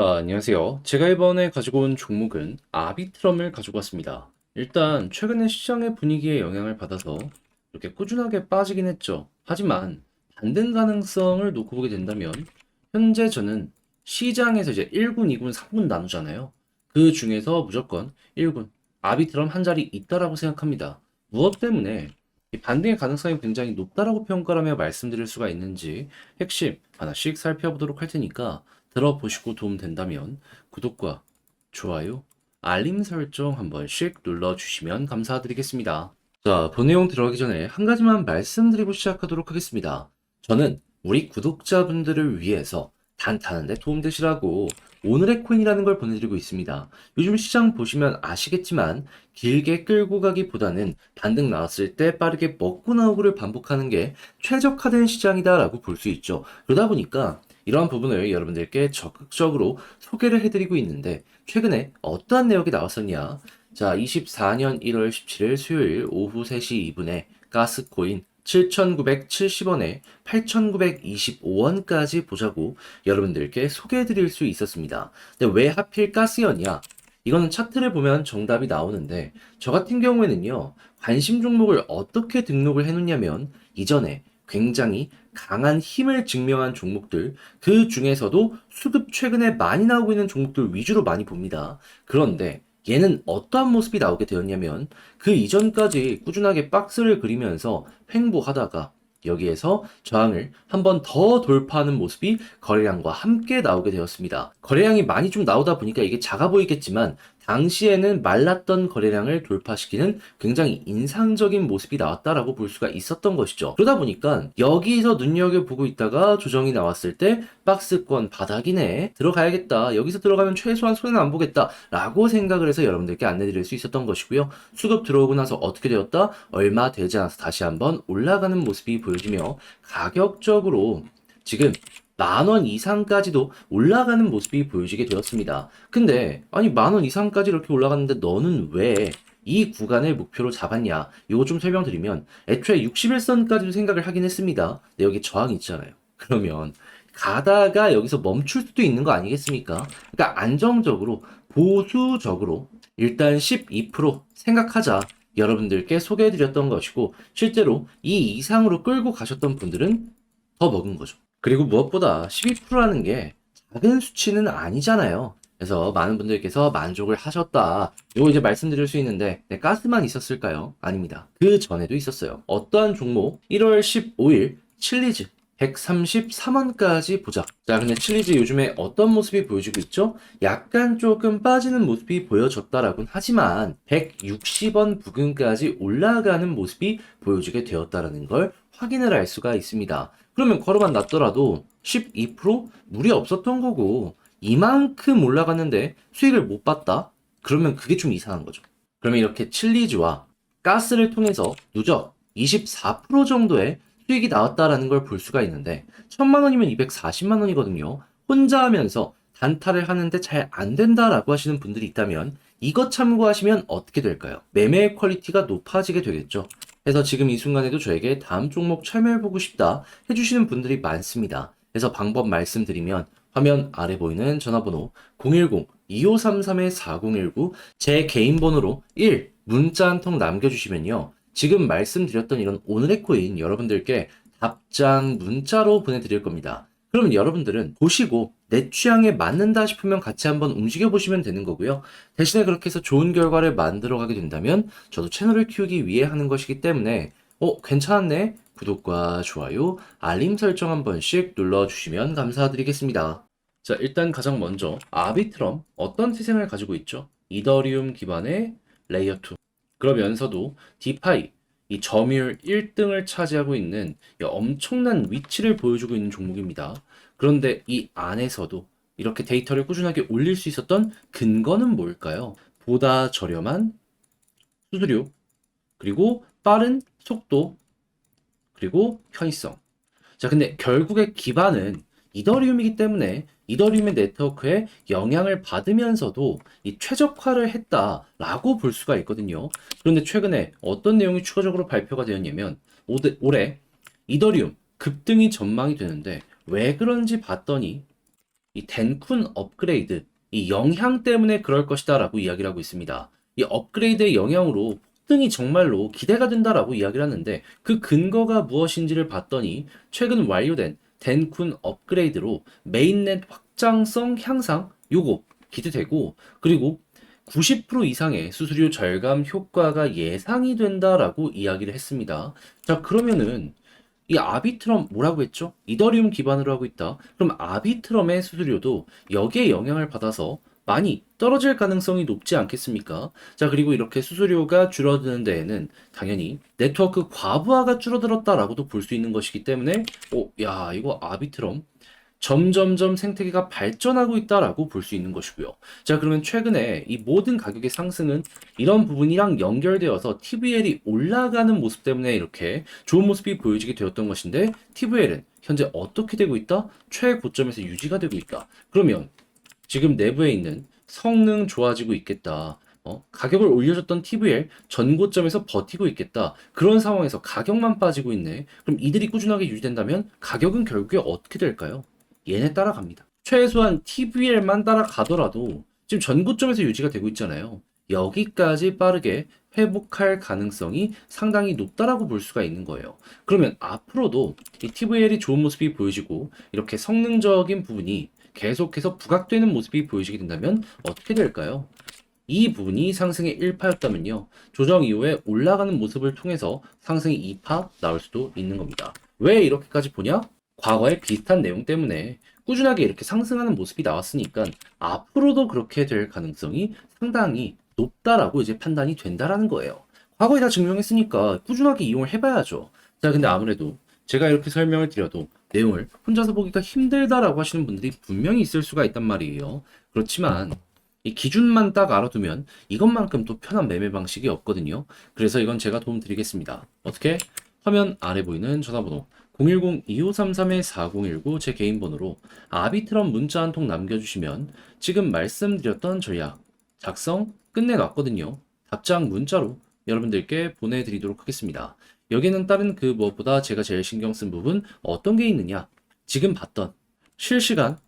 안녕하세요. 제가 이번에 가지고 온 종목은 아비트럼을 가지고 왔습니다. 일단 최근에 시장의 분위기에 영향을 받아서 이렇게 꾸준하게 빠지긴 했죠. 하지만 반등 가능성을 놓고 보게 된다면 현재 저는 시장에서 이제 1군, 2군, 3군 나누잖아요. 그 중에서 무조건 1군 아비트럼 한 자리 있다라고 생각합니다. 무엇 때문에 이 반등의 가능성이 굉장히 높다라고 평가하며 말씀드릴 수가 있는지 핵심 하나씩 살펴보도록 할 테니까 들어보시고 도움 된다면 구독과 좋아요, 알림 설정 한 번씩 눌러주시면 감사드리겠습니다. 자, 본 내용 들어가기 전에 한 가지만 말씀드리고 시작하도록 하겠습니다. 저는 우리 구독자분들을 위해서 단타하는데 도움되시라고 오늘의 코인이라는 걸 보내드리고 있습니다. 요즘 시장 보시면 아시겠지만 길게 끌고 가기보다는 반등 나왔을 때 빠르게 먹고 나오고를 반복하는 게 최적화된 시장이다라고 볼 수 있죠. 그러다 보니까 이러한 부분을 여러분들께 적극적으로 소개를 해드리고 있는데 최근에 어떠한 내용이 나왔었냐? 자, 24년 1월 17일 수요일 오후 3시 2분에 가스코인 7,970원에 8,925원까지 보자고 여러분들께 소개해드릴 수 있었습니다. 근데 왜 하필 가스였냐? 이거는 차트를 보면 정답이 나오는데 저 같은 경우에는요, 관심 종목을 어떻게 등록을 해놓냐면 이전에 굉장히 강한 힘을 증명한 종목들, 그 중에서도 수급 최근에 많이 나오고 있는 종목들 위주로 많이 봅니다. 그런데 얘는 어떠한 모습이 나오게 되었냐면 그 이전까지 꾸준하게 박스를 그리면서 횡보하다가 여기에서 저항을 한 번 더 돌파하는 모습이 거래량과 함께 나오게 되었습니다. 거래량이 많이 좀 나오다 보니까 이게 작아 보이겠지만 당시에는 말랐던 거래량을 돌파시키는 굉장히 인상적인 모습이 나왔다라고 볼 수가 있었던 것이죠. 그러다 보니까 여기서 눈여겨보고 있다가 조정이 나왔을 때 박스권 바닥이네, 들어가야겠다, 여기서 들어가면 최소한 손해는 안 보겠다 라고 생각을 해서 여러분들께 안내드릴 수 있었던 것이고요. 수급 들어오고 나서 어떻게 되었다? 얼마 되지 않아서 다시 한번 올라가는 모습이 보여지며 가격적으로 지금 10,000원 이상까지도 올라가는 모습이 보여지게 되었습니다. 근데 아니 10,000원 이상까지 이렇게 올라갔는데 너는 왜 이 구간을 목표로 잡았냐? 이거 좀 설명드리면 애초에 61선까지도 생각을 하긴 했습니다. 근데 여기 저항이 있잖아요. 그러면 가다가 여기서 멈출 수도 있는 거 아니겠습니까? 그러니까 안정적으로 보수적으로 일단 12% 생각하자. 여러분들께 소개해드렸던 것이고 실제로 이 이상으로 끌고 가셨던 분들은 더 먹은 거죠. 그리고 무엇보다 12%라는 게 작은 수치는 아니잖아요. 그래서 많은 분들께서 만족을 하셨다. 이거 이제 말씀드릴 수 있는데, 네, 가스만 있었을까요? 아닙니다. 그 전에도 있었어요. 어떠한 종목? 1월 15일 칠리즈 133원까지 보자. 자, 근데 칠리즈 요즘에 어떤 모습이 보여지고 있죠? 약간 조금 빠지는 모습이 보여졌다라고는 하지만 160원 부근까지 올라가는 모습이 보여지게 되었다라는 걸 확인을 할 수가 있습니다. 그러면 걸어만 놨더라도 12% 무리 없었던 거고 이만큼 올라갔는데 수익을 못 봤다? 그러면 그게 좀 이상한 거죠. 그러면 이렇게 칠리즈와 가스를 통해서 누적 24% 정도의 수익이 나왔다라는 걸 볼 수가 있는데 1,000만 원이면 240만 원이거든요. 혼자 하면서 단타를 하는데 잘 안 된다라고 하시는 분들이 있다면 이것 참고하시면 어떻게 될까요? 매매의 퀄리티가 높아지게 되겠죠. 그래서 지금 이 순간에도 저에게 다음 종목 참여해보고 싶다 해주시는 분들이 많습니다. 그래서 방법 말씀드리면 화면 아래 보이는 전화번호 010-2533-4019 제 개인 번호로 1 문자 한 통 남겨주시면요. 지금 말씀드렸던 이런 오늘의 코인 여러분들께 답장 문자로 보내드릴 겁니다. 그러면 여러분들은 보시고 내 취향에 맞는다 싶으면 같이 한번 움직여 보시면 되는 거고요. 대신에 그렇게 해서 좋은 결과를 만들어 가게 된다면 저도 채널을 키우기 위해 하는 것이기 때문에 괜찮았네? 구독과 좋아요, 알림 설정 한 번씩 눌러주시면 감사드리겠습니다. 자, 일단 가장 먼저 아비트럼 어떤 태생을 가지고 있죠? 이더리움 기반의 레이어 2. 그러면서도 디파이 이 점유율 1등을 차지하고 있는 이 엄청난 위치를 보여주고 있는 종목입니다. 그런데 이 안에서도 이렇게 데이터를 꾸준하게 올릴 수 있었던 근거는 뭘까요? 보다 저렴한 수수료, 그리고 빠른 속도, 그리고 편의성. 자, 근데 결국의 기반은 이더리움이기 때문에 이더리움의 네트워크에 영향을 받으면서도 이 최적화를 했다라고 볼 수가 있거든요. 그런데 최근에 어떤 내용이 추가적으로 발표가 되었냐면 올해 이더리움 급등이 전망이 되는데 왜 그런지 봤더니 이 덴쿤 업그레이드, 이 영향 때문에 그럴 것이다 라고 이야기를 하고 있습니다. 이 업그레이드의 영향으로 폭등이 정말로 기대가 된다라고 이야기를 하는데 그 근거가 무엇인지를 봤더니 최근 완료된 덴쿤 업그레이드로 메인넷 확장성 향상 요거 기대되고 그리고 90% 이상의 수수료 절감 효과가 예상이 된다라고 이야기를 했습니다. 자, 그러면은 이 아비트럼 뭐라고 했죠? 이더리움 기반으로 하고 있다. 그럼 아비트럼의 수수료도 여기에 영향을 받아서 많이 떨어질 가능성이 높지 않겠습니까? 자, 그리고 이렇게 수수료가 줄어드는 데에는 당연히 네트워크 과부하가 줄어들었다라고도 볼 수 있는 것이기 때문에 야, 이거 아비트럼 점점점 생태계가 발전하고 있다라고 볼 수 있는 것이고요. 자, 그러면 최근에 이 모든 가격의 상승은 이런 부분이랑 연결되어서 TVL이 올라가는 모습 때문에 이렇게 좋은 모습이 보여지게 되었던 것인데 TVL은 현재 어떻게 되고 있다? 최고점에서 유지가 되고 있다. 그러면 지금 내부에 있는 성능 좋아지고 있겠다. 가격을 올려줬던 TVL 전고점에서 버티고 있겠다. 그런 상황에서 가격만 빠지고 있네. 그럼 이들이 꾸준하게 유지된다면 가격은 결국에 어떻게 될까요? 얘네 따라갑니다. 최소한 TVL만 따라가더라도 지금 전고점에서 유지가 되고 있잖아요. 여기까지 빠르게 회복할 가능성이 상당히 높다라고 볼 수가 있는 거예요. 그러면 앞으로도 이 TVL이 좋은 모습이 보여지고 이렇게 성능적인 부분이 계속해서 부각되는 모습이 보여지게 된다면 어떻게 될까요? 이 부분이 상승의 1파였다면요. 조정 이후에 올라가는 모습을 통해서 상승이 2파 나올 수도 있는 겁니다. 왜 이렇게까지 보냐? 과거에 비슷한 내용 때문에 꾸준하게 이렇게 상승하는 모습이 나왔으니까 앞으로도 그렇게 될 가능성이 상당히 높다라고 이제 판단이 된다라는 거예요. 과거에 다 증명했으니까 꾸준하게 이용을 해봐야죠. 자, 근데 아무래도 제가 이렇게 설명을 드려도 내용을 혼자서 보기가 힘들다라고 하시는 분들이 분명히 있을 수가 있단 말이에요. 그렇지만 이 기준만 딱 알아두면 이것만큼 또 편한 매매 방식이 없거든요. 그래서 이건 제가 도움 드리겠습니다. 어떻게? 화면 아래 보이는 전화번호 010-2533-4019 제 개인 번호로 아비트럼 문자 한 통 남겨주시면 지금 말씀드렸던 전략 작성 끝내놨거든요. 답장 문자로 여러분들께 보내드리도록 하겠습니다. 여기는 다른 그 무엇보다 제가 제일 신경 쓴 부분 어떤 게 있느냐? 지금 봤던 실시간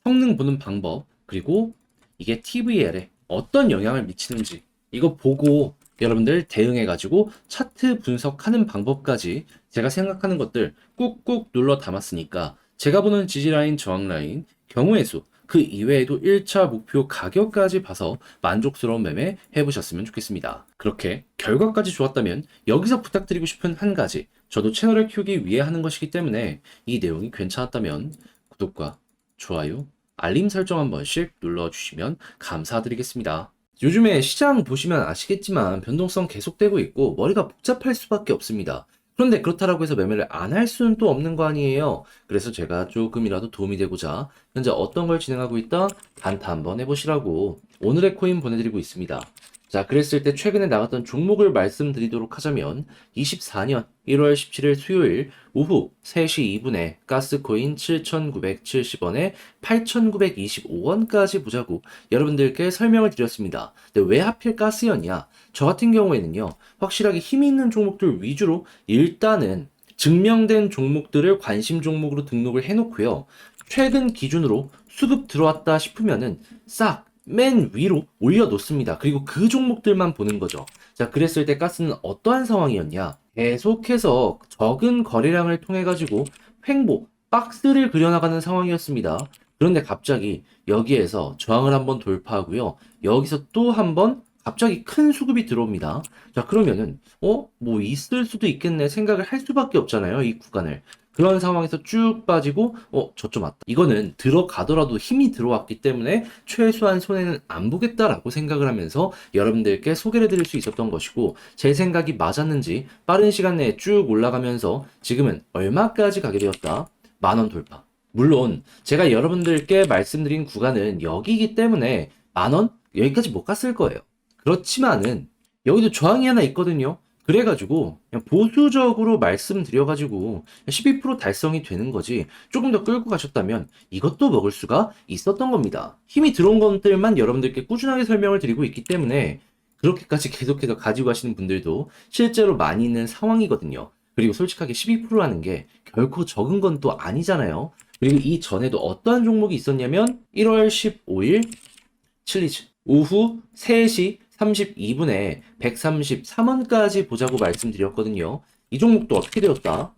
성능 보는 방법 그리고 이게 TVL에 어떤 영향을 미치는지 이거 보고 여러분들 대응해가지고 차트 분석하는 방법까지 제가 생각하는 것들 꾹꾹 눌러 담았으니까 제가 보는 지지라인, 저항라인, 경우의 수, 그 이외에도 1차 목표 가격까지 봐서 만족스러운 매매 해보셨으면 좋겠습니다. 그렇게 결과까지 좋았다면 여기서 부탁드리고 싶은 한 가지 저도 채널을 키우기 위해 하는 것이기 때문에 이 내용이 괜찮았다면 구독과 좋아요, 알림 설정 한 번씩 눌러주시면 감사드리겠습니다. 요즘에 시장 보시면 아시겠지만 변동성 계속되고 있고 머리가 복잡할 수밖에 없습니다. 그런데 그렇다라고 해서 매매를 안 할 수는 또 없는 거 아니에요. 그래서 제가 조금이라도 도움이 되고자 현재 어떤 걸 진행하고 있다? 단타 한번 해보시라고 오늘의 코인 보내드리고 있습니다. 자, 그랬을 때 최근에 나갔던 종목을 말씀드리도록 하자면 24년 1월 17일 수요일 오후 3시 2분에 가스코인 7,970원에 8,925원까지 보자고 여러분들께 설명을 드렸습니다. 근데 왜 하필 가스였냐? 저 같은 경우에는요, 확실하게 힘이 있는 종목들 위주로 일단은 증명된 종목들을 관심 종목으로 등록을 해놓고요. 최근 기준으로 수급 들어왔다 싶으면은 싹 맨 위로 올려놓습니다. 그리고 그 종목들만 보는 거죠. 자, 그랬을 때 가스는 어떠한 상황이었냐? 계속해서 적은 거래량을 통해 가지고 횡보, 박스를 그려나가는 상황이었습니다. 그런데 갑자기 여기에서 저항을 한번 돌파하고요. 여기서 또 한번 갑자기 큰 수급이 들어옵니다. 자, 그러면은 뭐 있을 수도 있겠네 생각을 할 수밖에 없잖아요. 이 구간을. 그런 상황에서 쭉 빠지고 저쪽 맞다. 이거는 들어가더라도 힘이 들어왔기 때문에 최소한 손해는 안 보겠다라고 생각을 하면서 여러분들께 소개를 드릴 수 있었던 것이고 제 생각이 맞았는지 빠른 시간 내에 쭉 올라가면서 지금은 얼마까지 가게 되었다? 10,000원 돌파. 물론 제가 여러분들께 말씀드린 구간은 여기이기 때문에 10,000원? 여기까지 못 갔을 거예요. 그렇지만은 여기도 저항이 하나 있거든요. 그래가지고 그냥 보수적으로 말씀드려가지고 12% 달성이 되는 거지 조금 더 끌고 가셨다면 이것도 먹을 수가 있었던 겁니다. 힘이 들어온 것들만 여러분들께 꾸준하게 설명을 드리고 있기 때문에 그렇게까지 계속해서 가지고 가시는 분들도 실제로 많이 있는 상황이거든요. 그리고 솔직하게 12%라는 게 결코 적은 건 또 아니잖아요. 그리고 이 전에도 어떠한 종목이 있었냐면 1월 15일 칠리즈 오후 3시 32분에 133원까지 보자고 말씀드렸거든요. 이 종목도 어떻게 되었다?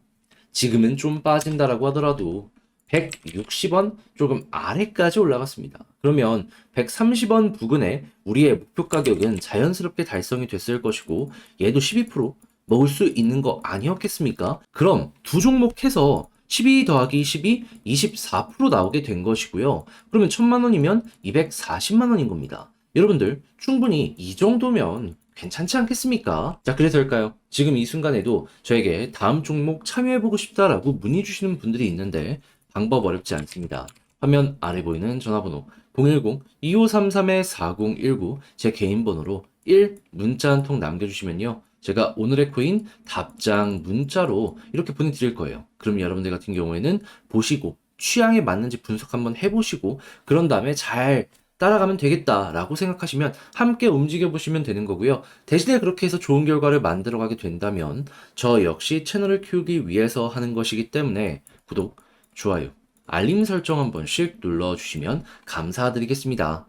지금은 좀 빠진다라고 하더라도 160원 조금 아래까지 올라갔습니다. 그러면 130원 부근에 우리의 목표 가격은 자연스럽게 달성이 됐을 것이고 얘도 12% 먹을 수 있는 거 아니었겠습니까? 그럼 두 종목 해서 12 더하기 12, 24% 나오게 된 것이고요. 그러면 1000만 원이면 240만 원인 겁니다. 여러분들 충분히 이 정도면 괜찮지 않겠습니까? 자, 그래서일까요? 지금 이 순간에도 저에게 다음 종목 참여해보고 싶다라고 문의 주시는 분들이 있는데 방법 어렵지 않습니다. 화면 아래 보이는 전화번호 010-2533-4019 제 개인 번호로 1 문자 한 통 남겨주시면요. 제가 오늘의 코인 답장 문자로 이렇게 보내드릴 거예요. 그럼 여러분들 같은 경우에는 보시고 취향에 맞는지 분석 한번 해보시고 그런 다음에 잘 따라가면 되겠다라고 생각하시면 함께 움직여 보시면 되는 거고요. 대신에 그렇게 해서 좋은 결과를 만들어 가게 된다면 저 역시 채널을 키우기 위해서 하는 것이기 때문에 구독, 좋아요, 알림 설정 한 번씩 눌러주시면 감사드리겠습니다.